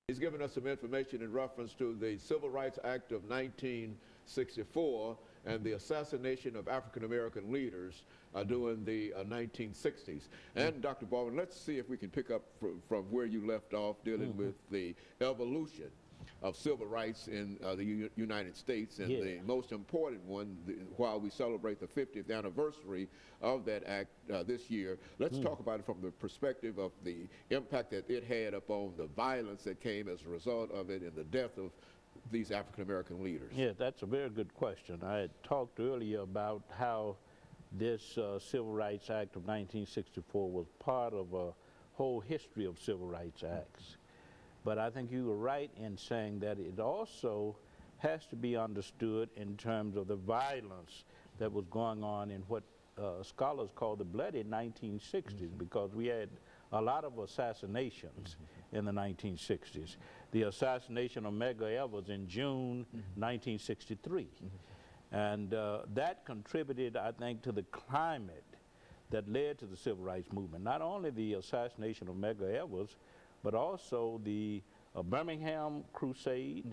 He's given us some information in reference to the Civil Rights Act of 1964 and the assassination of African-American leaders during the 1960s. And Dr. Baldwin, let's see if we can pick up from where you left off dealing with the evolution of civil rights in the United States, and the most important one, while we celebrate the 50th anniversary of that act this year, let's talk about it from the perspective of the impact that it had upon the violence that came as a result of it and the death of these African-American leaders. Yeah, that's a very good question. I had talked earlier about how this Civil Rights Act of 1964 was part of a whole history of civil rights acts. But I think you were right in saying that it also has to be understood in terms of the violence that was going on in what scholars call the bloody 1960s, because we had a lot of assassinations in the 1960s. The assassination of Medgar Evers in June 1963. And that contributed, I think, to the climate that led to the civil rights movement. Not only the assassination of Medgar Evers, but also the Birmingham Crusade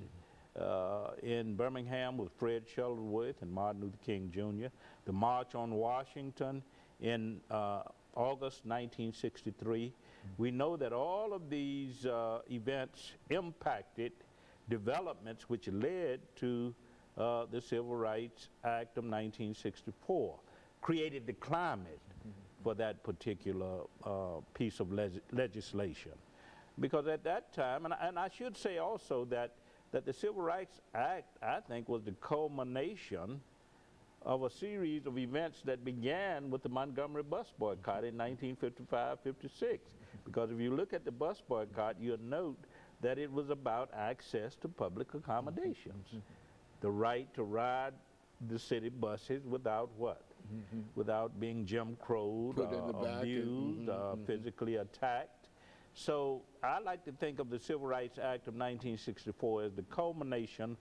in Birmingham with Fred Shuttleworth and Martin Luther King Jr., the March on Washington in August 1963. We know that all of these events impacted developments which led to the Civil Rights Act of 1964, created the climate for that particular piece of legislation. Because at that time, and I should say also that the Civil Rights Act, I think, was the culmination of a series of events that began with the Montgomery Bus Boycott in 1955-56. Because if you look at the bus boycott, you'll note that it was about access to public accommodations. The right to ride the city buses without what? Without being Jim Crowed, abused, physically attacked. So I like to think of the Civil Rights Act of 1964 as the culmination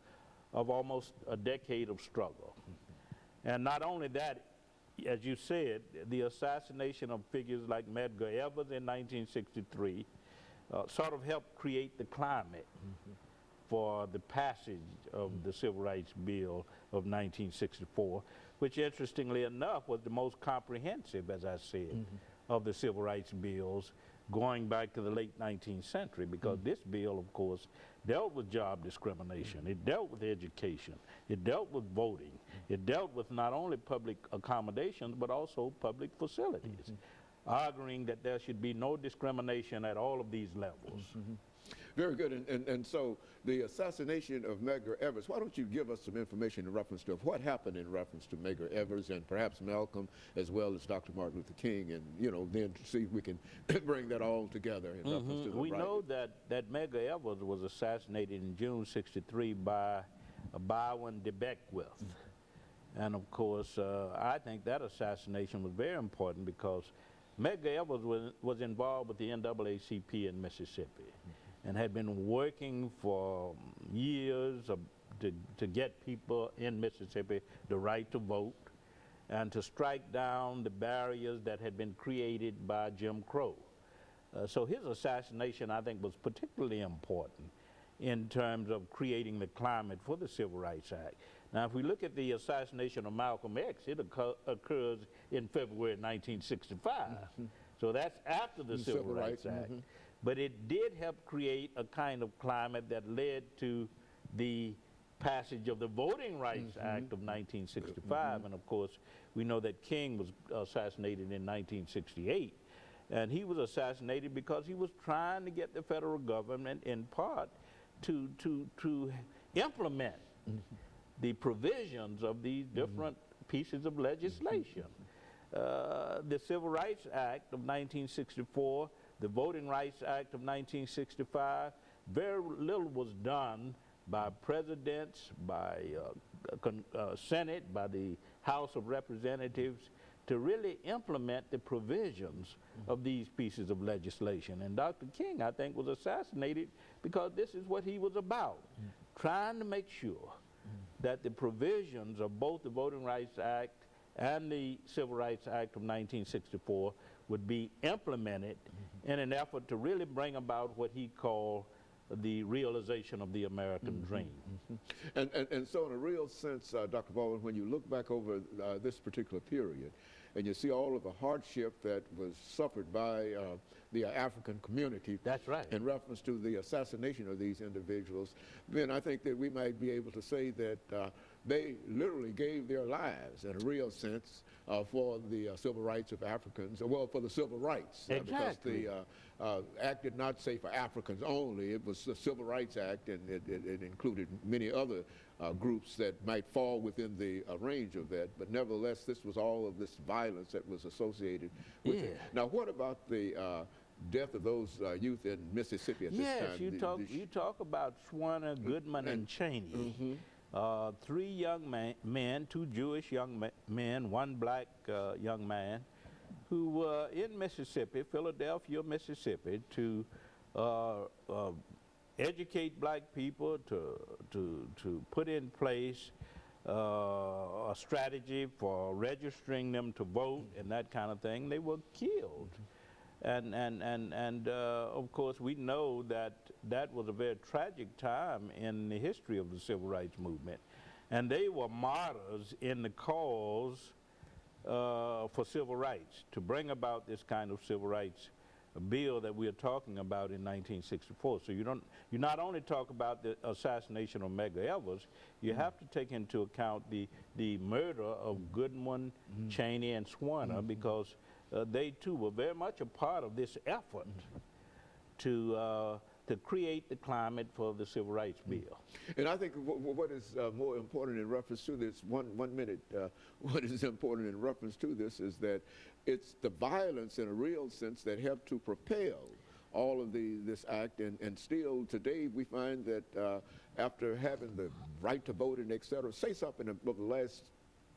of almost a decade of struggle. And not only that, as you said, the assassination of figures like Medgar Evers in 1963 sort of helped create the climate for the passage of the Civil Rights Bill of 1964, which interestingly enough was the most comprehensive, as I said, of the civil rights bills going back to the late 19th century, because this bill, of course, dealt with job discrimination, it dealt with education, it dealt with voting, it dealt with not only public accommodations, but also public facilities, arguing that there should be no discrimination at all of these levels. Very good. And so the assassination of Medgar Evers, why don't you give us some information in reference to what happened in reference to Medgar Evers and perhaps Malcolm, as well as Dr. Martin Luther King, and then see if we can bring that all together in reference to the We know that Medgar Evers was assassinated in June '63 by Baldwin de Beckwith. And of course, I think that assassination was very important because Medgar Evers was involved with the NAACP in Mississippi and had been working for years to get people in Mississippi the right to vote and to strike down the barriers that had been created by Jim Crow. So his assassination, I think, was particularly important in terms of creating the climate for the Civil Rights Act. Now, if we look at the assassination of Malcolm X, it occurs in February 1965. So that's after the Civil Rights Act. But it did help create a kind of climate that led to the passage of the Voting Rights Act of 1965. And of course, we know that King was assassinated in 1968. And he was assassinated because he was trying to get the federal government, in part, to implement the provisions of these different pieces of legislation. The Civil Rights Act of 1964, the Voting Rights Act of 1965, very little was done by presidents, by Senate, by the House of Representatives to really implement the provisions of these pieces of legislation. And Dr. King, I think, was assassinated because this is what he was about, trying to make sure that the provisions of both the Voting Rights Act and the Civil Rights Act of 1964 would be implemented in an effort to really bring about what he called the realization of the American dream. And so in a real sense, Dr. Baldwin, when you look back over this particular period, and you see all of the hardship that was suffered by the African community. That's right. In reference to the assassination of these individuals, then I think that we might be able to say that they literally gave their lives in a real sense for the civil rights of Africans, well, for the civil rights. Exactly. Because the act did not say for Africans only, it was the Civil Rights Act, and it included many other groups that might fall within the range of that, but nevertheless, this was all of this violence that was associated with it. Now, what about the death of those youth in Mississippi at this time? Yes, you talk about Swanner, Goodman, and Cheney. 3 young men, 2 Jewish young men, 1 black young man, who were in Mississippi, Philadelphia, Mississippi, to educate black people, to put in place a strategy for registering them to vote and that kind of thing. They were killed. And of course, we know that that was a very tragic time in the history of the civil rights movement. And they were martyrs in the cause for civil rights, to bring about this kind of civil rights bill that we are talking about in 1964. So you not only talk about the assassination of Medgar Evers, you have to take into account the murder of Goodman, Cheney, and Swanner, because they too were very much a part of this effort to create the climate for the civil rights bill. And I think what is more important in reference to this, one minute, what is important in reference to this is that it's the violence in a real sense that helped to propel all of this act, and still today we find that after having the right to vote and et cetera, say something over the last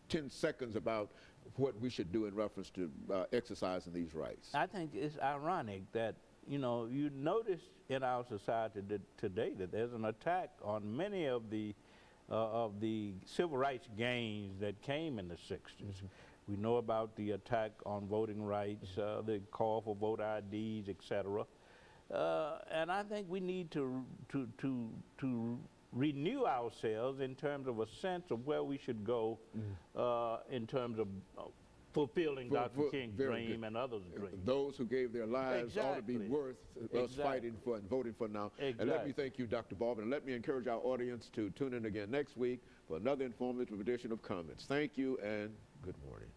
10 seconds about what we should do in reference to exercising these rights. I think it's ironic that, you notice in our society today that there's an attack on many of the civil rights gains that came in the 60s. We know about the attack on voting rights, the call for voter IDs, etc. And I think we need to renew ourselves in terms of a sense of where we should go in terms of fulfilling Dr. King's dream and others' dream. Those who gave their lives ought to be worth us fighting for and voting for now. And let me thank you, Dr. Baldwin, and let me encourage our audience to tune in again next week for another informative edition of Comments. Thank you and good morning.